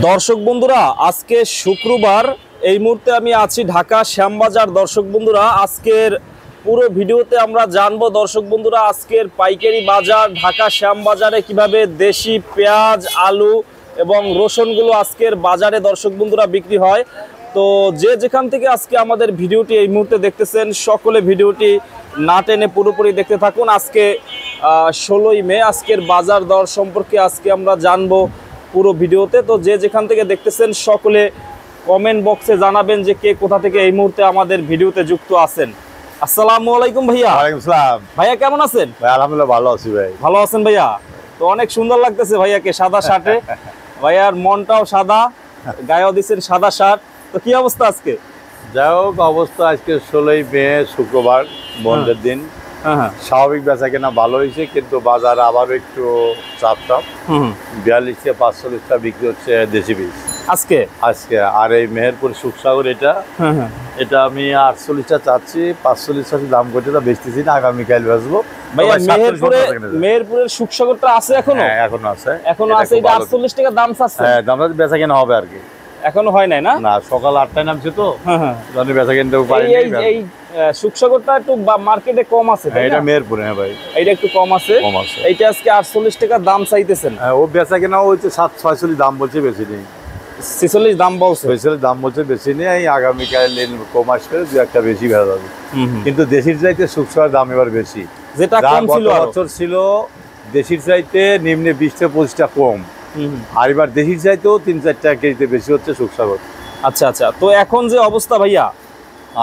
দর্শক বন্ধুরা, আজকে শুক্রবার, এই মুহূর্তে আমি আছি ঢাকা শ্যামবাজার। দর্শক বন্ধুরা, আজকের পুরো ভিডিওতে আমরা জানবো দর্শক বন্ধুরা আজকের পাইকারি বাজার ঢাকা শ্যামবাজারে কিভাবে দেশি পেঁয়াজ, আলু এবং রসুনগুলো আজকের বাজারে দর্শক বন্ধুরা বিক্রি হয়। তো যে যেখান থেকে আজকে আমাদের ভিডিওটি এই মুহূর্তে দেখতেছেন, সকলে ভিডিওটি না টেনে পুরোপুরি দেখতে থাকুন। আজকে 16ই মে, আজকের বাজার দর সম্পর্কে আজকে আমরা জানবো পুরো ভিডিওতে। তো যে যেখান থেকে দেখতেছেন সকলে কমেন্ট বক্সে জানাবেন যে কে কোথা থেকে এই মুহূর্তে আমাদের ভিডিওতে যুক্ত আছেন। আসসালামু আলাইকুম ভাইয়া। ওয়ালাইকুম আসসালাম। ভাইয়া কেমন আছেন? ভাই আলহামদুলিল্লাহ ভালো আছি ভাই। ভালো আছেন ভাইয়া? তো অনেক সুন্দর লাগতেছে ভাইয়াকে সাদা শার্টে। ভাইয়ার মনটাও সাদা, গায়েও দিচ্ছেন সাদা শার্ট। তো কি অবস্থা আজকে? যাই হোক, অবস্থা আজকে 16ই মে শুক্রবার, বন্ধের দিন। স্বাভাবিক বেচা কেনা ভালো হয়েছে, কিন্তু বাজার আবারও একটু চাপ 42 থেকে 45 বিক্রি হচ্ছে দেশি বীজ আজকে। আর এই মেহেরপুর সুখসাগর এটা আমি 48টা চাচ্ছি, 45 দাম করতে বেচতেছি না, আগামীকাল বেচবো। মেহেরপুরের সুখসাগরটা আছে এখনো? এখনো আছে। এটা 48 টাকা দাম চাচ্ছে। হ্যাঁ, দামটা বেচা কেনা হবে আর কি, এখনো হয় নাই না? না, সকাল 8টায় নামছে তো বেচা কিনতে পারিনি। এই সুখসাগরটা একটু মার্কেটে কম আছে। এটা মেহেরপুরে ভাই, এটা একটু কম আছে। এইটা আজকে 48 টাকা দাম চাইতেছেন। ও বেচা কেনা হচ্ছে 46 দাম বলছে, বেশি নেই। 46 দাম বলছে, 46 দাম বলছে, বেশি নেই। এই আগামীকাল কম আসবে, দু একটা বেশি বেড়া যাবে। কিন্তু দেশির চাইতে সুখসাগর দাম এবার বেশি, যেটা কম ছিল বছর ছিল দেশির চাইতে নিম্নে 20 থেকে 25টা কম। আর এবার দেশির চাইতেও 3-4 টাকা কেজিতে বেশি হচ্ছে সুখসাগর। আচ্ছা আচ্ছা। তো এখন যে অবস্থা ভাইয়া,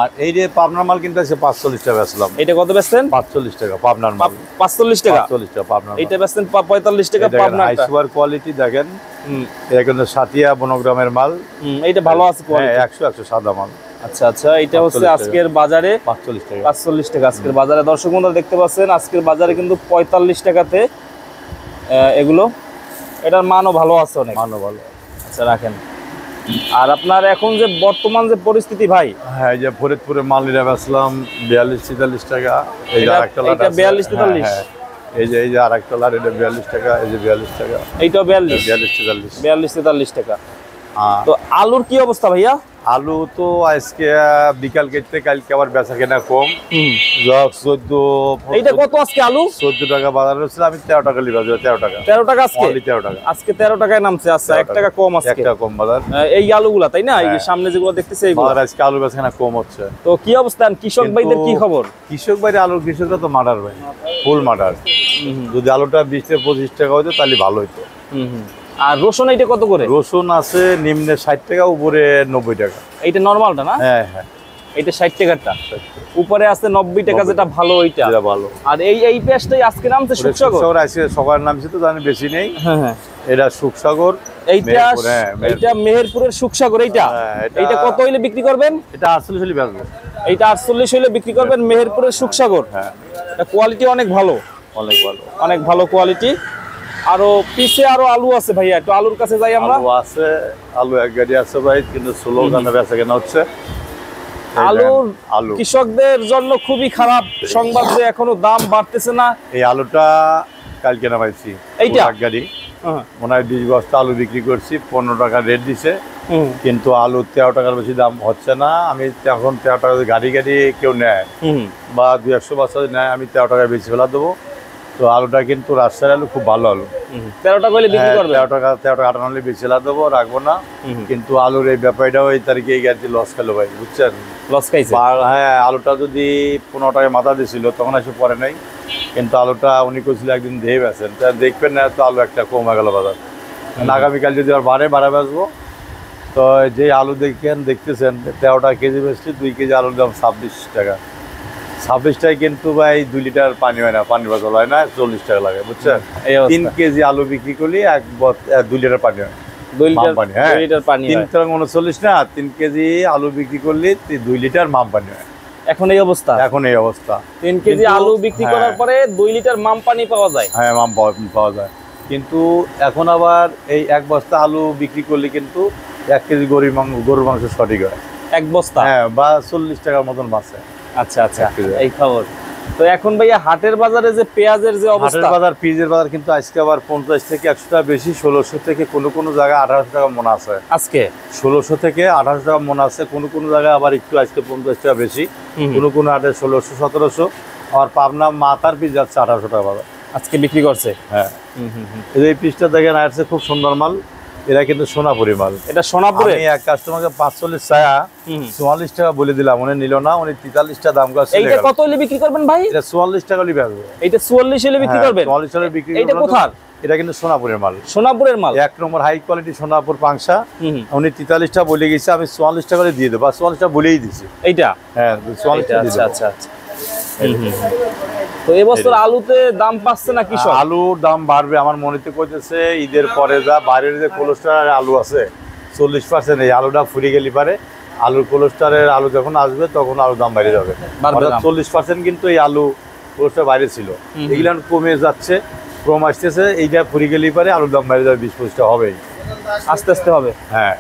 আর এই যে পাবনার মাল কিনতে আছে 45 টাকা বেচলাম। এটা কত বেচছেন? 45 টাকা পাবনার মাল। 45 টাকা? 45 টাকা পাবনার। এটা বেচছেন 45 টাকা পাবনার। হাই সুপার কোয়ালিটি দেখেন, এটা কিন্তু সাতিয়া বনগ্রামের মাল। এটা ভালো আছে কোয়ালিটি। 100 সাদা মাল। আচ্ছা আচ্ছা। এটা হচ্ছে আজকের বাজারে 45 টাকা। 45 টাকা আজকের বাজারে। দর্শক বন্ধুরা দেখতে পাচ্ছেন আজকের বাজারে কিন্তু 45 টাকাতে এগুলো। এটার মানও ভালো আছে, অনেক মানও ভালো। আচ্ছা, রাখেন। আর আপনার এখন যে বর্তমান যে পরিস্থিতি ভাই, হ্যাঁ, এই যে ফরিদপুরে মাল নিয়ে বেচলাম 42-43 টাকা। এই যে আরেকটা লট আছে 42-43। এই যে আরেকটা লট, এটা 42 টাকা। এই যে 42 টাকা। এইটাও 42-43 টাকা। তো আলুর কি অবস্থা ভাইয়া? আলু তো আজকে বিকাল কেটে, কালকে আবার বেচা কেনা কম। 14। এইটা কত আজকে আলু? 14 টাকা বাজার হচ্ছিল, আমি 13 টাকা লিবাজ। 13 টাকা। 13 টাকা আজকে? 13 টাকা আজকে 13 টাকায় নামছে। আচ্ছা, 1 টাকা কম আজকে। 1 টাকা কম বাজার। এই আলুগুলা তাই না? এই যে সামনে যেগুলো দেখতেছে এইগুলো আজকে আলু বেচা কেনা কম হচ্ছে। তো কি অবস্থা কৃষক ভাইদের, কি খবর? কৃষক ভাইদের আলুর, কৃষকরা তো মার্ডার ভাই, ফুল মার্ডার। যদি আলুটা 20 থেকে 25 টাকা হতো তাহলে ভালো হতো। আর রসুন এইটা কত করে? রসুন আছে নিম্নে 60 টাকা, উপরে 90 টাকা। এইটা নরমালটা না? হ্যাঁ হ্যাঁ, এইটা 60 টাকাটা, উপরে আছে 90 টাকা, যেটা ভালো ওইটা ভালো। আর এই পেঁয়াজটাই আজকে নামছে সুখসাগর। আজকে সকাল নামছে তো, জানি বেশি নেই। হ্যাঁ হ্যাঁ, এটা সুখসাগর। এইটা মেহেরপুরের সুখসাগর। এইটা কত হইলে বিক্রি করবেন? এটা 48 হইলে বেচবো। এইটা 48 হইলে বিক্রি করবেন, মেহেরপুরের সুখসাগর। হ্যাঁ, এটা কোয়ালিটি অনেক ভালো, অনেক ভালো, অনেক ভালো কোয়ালিটি। আরো পিছে আরো আলু আছে ভাইয়া, একটু আলুর কাছে যাই আমরা। আলু আছে, আলু এক গাড়ি আছে ভাই, কিন্তু স্লো গানে বেচা কেনা হচ্ছে। আলু কৃষকদের জন্য খুবই খারাপ সংবাদ যে এখনো দাম বাড়তেছে না। এই আলুটা কালকে নামাইছি, এইটা এক গাড়ি, মনে হয় 20 বস্তা আলু বিক্রি করছি, 15 টাকা রেট দিছে। কিন্তু আলু 13 টাকার বেশি দাম হচ্ছে না। আমি এখন 13 টাকা গাড়ি কেউ নেয় বা 200 বস্তা নেয়, আমি 13 টাকায় বেশি ফেলা দেবো। তো আলুটা কিন্তু রাজশাহীর আলু খুব ভালো আলু। 13 টাকা হলে বিক্রি করবে? 13 টাকা 58 বেশি ফেলা দেবো, রাখবো না। কিন্তু আলুর এই ব্যাপারটাও এই তারিখে এই গাড়ি লস খেলো ভাই, বুঝছেন? লস খাইছে। হ্যাঁ, আলুটা যদি 15 টাকায় মাথা দিছিল তখন এসে পরে নাই, কিন্তু আলুটা উনি কইছিল একদিন দিয়ে বেছেন, দেখবেন না তো আলু একটা কমে গেল বাজার। আগামীকাল যদি আর বাড়ে বেচবো। তো যে আলু দেখতেছেন 13 টাকা কেজি বেচছি, 2 কেজি আলুর দাম 26 টাকা। 26 টাকায় কিন্তু ভাই 2 লিটার পানি হয় না, পানির বোতল হয় না, 40 টাকা লাগে, বুঝছেন? 3 কেজি আলু বিক্রি করলে 2 লিটার পানি হয়। 2 লিটার পানি, হ্যাঁ, 2 লিটার পানি 3 টাকা 39 না, 3 কেজি আলু বিক্রি করলে 2 লিটার মাম পানি হয়। এখন এই অবস্থা? এখন এই অবস্থা। 3 কেজি আলু বিক্রি করার পরে 2 লিটার মাম পানি পাওয়া যায়? হ্যাঁ, মাম পাওয়া যায়। কিন্তু এখন আবার এই 1 বস্তা আলু বিক্রি করলে কিন্তু 1 কেজি গরুর মাংস সঠিক হয়। 1 বস্তা? হ্যাঁ, বা 40 টাকার মতন বাঁচে। আচ্ছা আচ্ছা, এই খবর। তো এখন ভাইয়া হাটের বাজারে যে পেঁয়াজের যে হাটের অবস্থা, বাজার পিজের বাজার কিন্তু আজকে আবার 50 থেকে 100 টাকা বেশি, 1600 থেকে কোনো জায়গায় 1800 টাকা মন আছে। আজকে 1600 থেকে 1800 টাকা মন আছে, কোনো জায়গায় আবার একটু আজকে 50 টাকা বেশি, কোনো হাটে 1600 1700। আর পাবনা মাথার পিস যাচ্ছে 1800 টাকা বাজার আজকে বিক্রি করছে। হ্যাঁ, এই পিসটা দেখেন আসছে খুব সুন্দর মাল, এরা কিন্তু সোনাপুরি মাল। এটা সোনাপুরে আমি এক কাস্টমারকে 45 ছায়া 44 টাকা বলে দিলাম, উনি নিল না, উনি 43 টাকা দাম করে। এইটা কত হলে বিক্রি করবেন ভাই? এটা 44 টাকা হলে বেচবো। এইটা 44 হলে বিক্রি করবেন? 44 টাকা বিক্রি। এটা কোথার? এটা কিন্তু সোনাপুরের মাল, সোনাপুরের মাল, এক নম্বর হাই কোয়ালিটি সোনাপুর পাংশা। উনি 43 টাকা বলে গেছে, আমি 44 টাকা করে দিয়ে দেবো, 44 টাকা বলেই দিছি। এইটা হ্যাঁ 44 টাকা। আচ্ছা আচ্ছা আচ্ছা। তো এবছর আলুতে দাম পাচ্ছে না কৃষক? আলুর দাম বাড়বে আমার মনেতে কইতেছে, ঈদের পরে যা বাইরের যে কোলেস্টারের আলু আছে 40%, এই আলুটা ফুরিয়ে গেলে পারে আলুর কোলেস্টারের আলু যখন আসবে তখন আলুর দাম বাইরে যাবে। 40% কিন্তু এই আলু কোলেস্টার বাইরে ছিল, এগুলো কমে যাচ্ছে, কম আসতেছে, এইটা ফুরিয়ে গেলেই পারে আলুর দাম বাইরে যাবে, 20-25 টাকা হবেই, আস্তে আস্তে হবে। হ্যাঁ,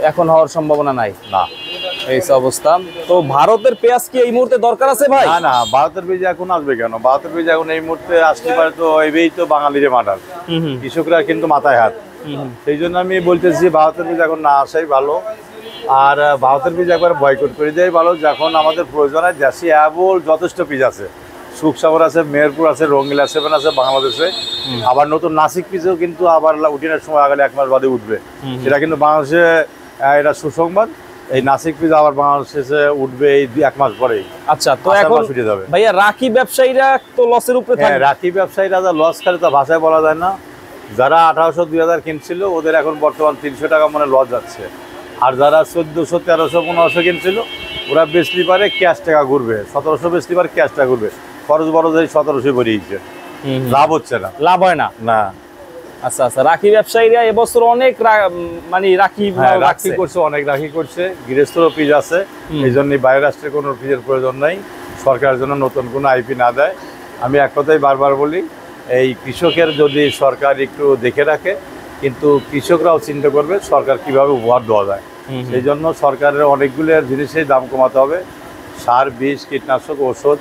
এখন হওয়ার সম্ভাবনা নাই না এই অবস্থা। তো ভারতের পেঁয়াজ কি এই মুহূর্তে দরকার আছে ভাই? না না, ভারতের বীজ এখন আসবে কেন? ভারতের বীজ এখন এই মুহূর্তে আসতে পারে তো এইবেই তো বাঙালিরে মাটার, কৃষকরা কিন্তু মাথায় হাত। সেই জন্য আমি বলতেছি ভারতের বীজ এখন না আসাই ভালো, আর ভারতের বীজ একবার বয়কট করে দেওয়াই ভালো। যখন আমাদের প্রয়োজন হয় দেশি অ্যাবল যথেষ্ট বীজ আছে, সুখসাগর আছে, মেহেরপুর আছে, রঙ্গিলা 7 আছে বাংলাদেশে, আবার নতুন নাসিক বীজও কিন্তু আবার উঠিনের সময় আগালে 1 মাস বাদে উঠবে, সেটা কিন্তু বাংলাদেশে এটা সুসংবাদ। এই নাসিক পিস আবার বাংলাদেশে উঠবে এই 1 মাস পরেই। আচ্ছা, তো এখন ভাইয়া রাখি ব্যবসায়ীরা তো লসের উপরে থাকে। রাখি ব্যবসায়ীরা যা লস করে তা ভাষায় বলা যায় না। যারা 1800-2000 কিনছিল ওদের এখন বর্তমান 300 টাকা মনে লস যাচ্ছে, আর যারা 1400 1300 1500 কিনছিল ওরা বেচলি পারে ক্যাশ টাকা ঘুরবে, 1700 বেচলি পারে ক্যাশ টাকা ঘুরবে, খরচ বড় এই 1700 বেরিয়েছে, লাভ হচ্ছে না, লাভ হয় না। না। আচ্ছা আচ্ছা, রাখি ব্যবসায়ীরা এবছর অনেক মানে রাখি করছে, অনেক রাখি করছে, গৃহস্থর পিস আছে, এই জন্যই বাইরের রাষ্ট্রের কোনো পিসের প্রয়োজন নাই, সরকারের জন্য নতুন কোনো আইপি না দেয়। আমি এক কথাই বারবার বলি, এই কৃষকের যদি সরকার একটু দেখে রাখে, কিন্তু কৃষকরাও চিন্তা করবে সরকার কিভাবে উপহার দেওয়া যায়। সেই জন্য সরকারের অনেকগুলো জিনিসের দাম কমাতে হবে, সার, বীজ, কীটনাশক, ওষুধ,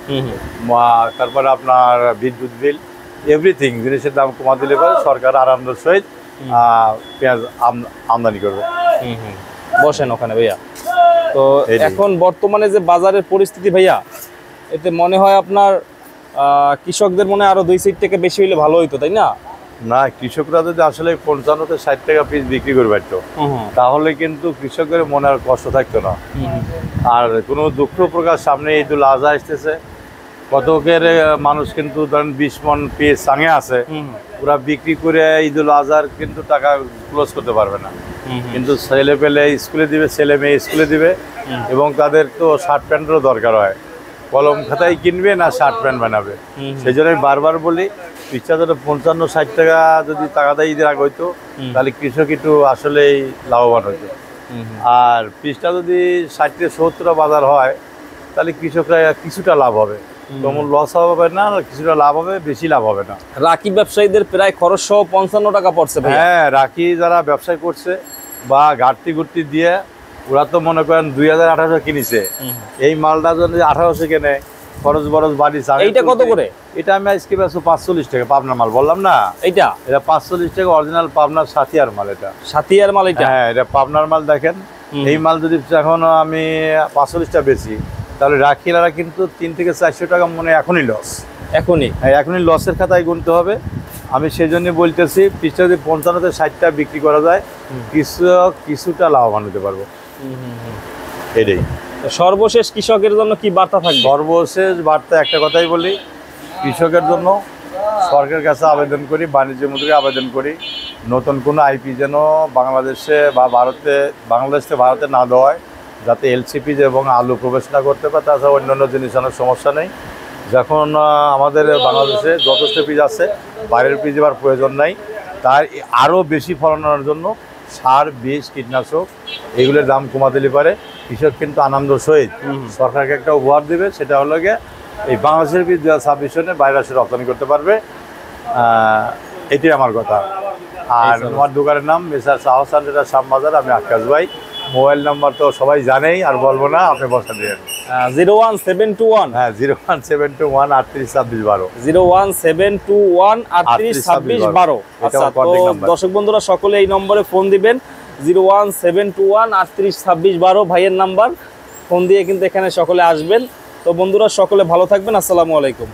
তারপরে আপনার বিদ্যুৎ বিল, এভরিথিং জিনিসের দাম কমা দিলে পরে সরকার আরামদার সহিত পেঁয়াজ আমদানি করবে। বসেন ওখানে ভাইয়া। তো এখন বর্তমানে যে বাজারের পরিস্থিতি ভাইয়া, এতে মনে হয় আপনার কৃষকদের মনে আরো 2 সিট থেকে বেশি হইলে ভালো হইতো, তাই না? না, কৃষকরা যদি আসলে 55-60 টাকা পিস বিক্রি করে পারতো তাহলে কিন্তু কৃষকের মনে আর কষ্ট থাকতো না, আর কোনো দুঃখ প্রকাশ। সামনে ঈদুল আজহা আসতেছে, কতকের মানুষ কিন্তু ধরেন 20 মন পিস সাঙে আছে, ওরা বিক্রি করে ঈদুল আজহার কিন্তু টাকা ক্লোজ করতে পারবে না, কিন্তু ছেলে পেলে স্কুলে দিবে, ছেলে মেয়ে স্কুলে দিবে, এবং তাদের তো শার্ট প্যান্টেরও দরকার হয়, কলম খাতায় কিনবে না শার্ট প্যান্ট বানাবে। সেই জন্য আমি বারবার বলি, পিসটা যদি 55-60 টাকা যদি টাকাটা ঈদের আগে হইতো তাহলে কৃষক একটু আসলেই লাভবান হইতো, আর পিসটা যদি 60-70 বাজার হয় তাহলে কৃষকরা কিছুটা লাভ হবে, তেমন লস হবে না, কিছুটা লাভ হবে, বেশি লাভ হবে না। রাখি ব্যবসায়ীদের প্রায় খরচ সহ 55 টাকা পড়ছে ভাই। হ্যাঁ, রাখি যারা ব্যবসা করছে বা ঘাটতি ঘুরতি দিয়ে ওরা তো মনে করেন 2000-1800 কিনেছে, এই মালটা যদি 1800 কেনে, খরচ বরচ বাড়ি। এইটা কত করে? এটা আমি আজকে বেচো 45 টাকা, পাবনার মাল বললাম না, এটা 45 টাকা অরিজিনাল পাবনার সাথিয়ার মাল। এটা সাথিয়ার মাল, এটা হ্যাঁ, এটা পাবনার মাল। দেখেন এই মাল যদি এখন আমি 45 টাকা বেশি, তাহলে রাখিলারা কিন্তু 300 থেকে 400 টাকা মনে এখনই লস, এখনই লসের খাতায় গুনতে হবে। আমি সেই জন্য বলতেছি পিসটা যদি 55-60 টাকা বিক্রি করা যায় কিছুটা লাভবান হতে পারবো। এটাই সর্বশেষ কৃষকের জন্য কি বার্তা থাকবে? সর্বশেষ বার্তা একটা কথাই বলি, কৃষকের জন্য সরকারের কাছে আবেদন করি, বাণিজ্য মন্ত্রীকে আবেদন করি, নতুন কোনো আইপি যেন বাংলাদেশে বা বাংলাদেশ থেকে ভারতে না দেওয়া হয়, যাতে এলসিপি এবং আলু প্রবেশ না করতে পারে। তাছাড়া অন্যান্য জিনিস অনেক সমস্যা নেই, যখন আমাদের বাংলাদেশে যথেষ্ট বীজ আছে, বাইরের বীজ এবার প্রয়োজন নাই, তার আরও বেশি ফলনের জন্য সার, বীজ, কীটনাশক এগুলোর দাম কমা দিলে পারে কৃষক কিন্তু আনন্দ সহিত সরকারকে একটা উপহার দেবে, সেটা হলো গিয়ে এই বাংলাদেশের বীজ 2026 সনে বাইরে আসে রপ্তানি করতে পারবে। এটাই আমার কথা। আর আমার দোকানের নাম মেসার সাহসান, যেটা শ্যামবাজার, আমি আকাশ ভাই, মোবাইল নাম্বার তো সবাই জানেই, আর বলবো না, আপনি বসা দিন। 01721 হ্যাঁ 01721 3826 12। 01721 3826 12। আচ্ছা, তো দর্শক বন্ধুরা সকলে এই নম্বরে ফোন দিবেন, 01721 3826 12 ভাইয়ের নাম্বার। ফোন দিয়ে কিন্তু এখানে সকলে আসবেন। তো বন্ধুরা সকলে ভালো থাকবেন, আসসালামু আলাইকুম।